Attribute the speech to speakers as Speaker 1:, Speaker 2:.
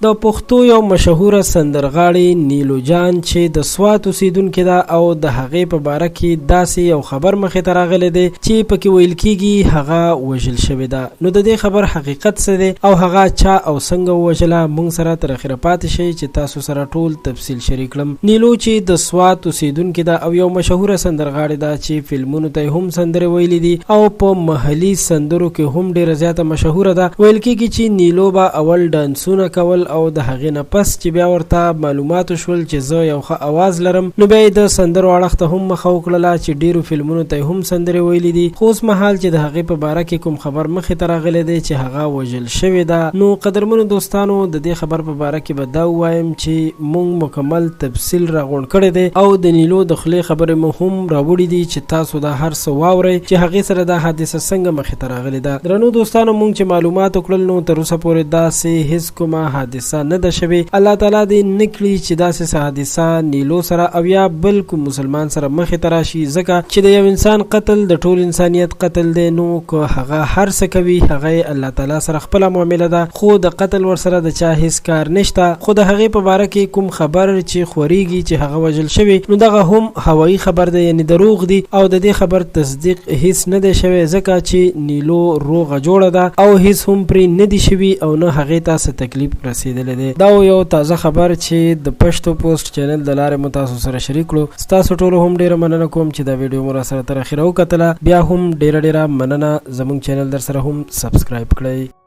Speaker 1: د پښتو یو مشهوره سندرغاړي نیلو جان چې د سوات اوسیدونکې ده او د هغې په باره کې داسې یو خبر مخې ته راغلی دی چې پکې ویل کېږي هغه وژل شوې ده. نو د دې خبر حقیقت څه دی او هغه چا او څنګه ووژله، موږ سره تر اخره پاتې شئ چې تاسو سره ټول تفصیل شریک کړم. نیلو چې د سوات اوسیدونکې ده او یو مشهوره سندرغاړې ده چې فلمونو ته هم سندرې ویلي دي او په محلي سندرو کې هم ډیره زیاته مشهوره ده. ویل کېږي چې نیلو به اول ډانسونه کول او د هغې نه پس چې بیا ورته معلومات شول چې زه یو ښه اواز لرم، نو بیا یې د سندرو اړخ ته هم مخه وکړله چې ډیرو فلمونو ته هم سندرې ویلي دي. خو اوس مهال چې د هغې په باره کې کوم خبر مخې ته راغلی دی چې هغه وژل شوې ده، نو قدرمنو دوستانو د دې خبر په باره کې به دا ووایم چې موږ مکمل تفصیل راغونډ کړی دی او د نیلو د خولې خبرې مو هم راوړي دي چې تاسو دا هر څه واورئ چې هغې سره دا حادثه څنګه مخې ته راغلې ده. درنو دوستانو، موږ چې معلومات وکړل نو تر اوسه پورې داسې هیڅ کومه حادثه نه ده شوې. الله تعالی دې نه کړي چې داسې حادثه نیلو سره او یا بل کوم مسلمان سره مخې ته راشي، ځکه چې د یو انسان قتل د ټول انسانیت قتل دی. نو که هغه هر څه کوي هغه الله تعالی سره خپله معامله ده، خو د قتل ورسره د چا هیڅ کار نشته. خو د هغې په باره کې کوم خبر چې خورېږي چې هغه وژل شوی، نو دغه هم هوایي خبر دی، یعنی دروغ دی او د دې خبر تصدیق هیڅ نه دی شوی، ځکه چې نیلو روغه جوړه ده او هیڅ هم پرې نه دی شوي او نه هغې ته څه تکلیف رسېدلی دی. دا یو تازه خبر چې د پښتو پوسټ چینل د لارې مو تاسو سره شریک کړو. ستاسو ټولو هم ډیره مننه کوم چې دا ویډیو مو را سره تر اخره وکتله. بیا هم ډیره مننه، زموږ چینل در سره هم سبسکرایب کړئ.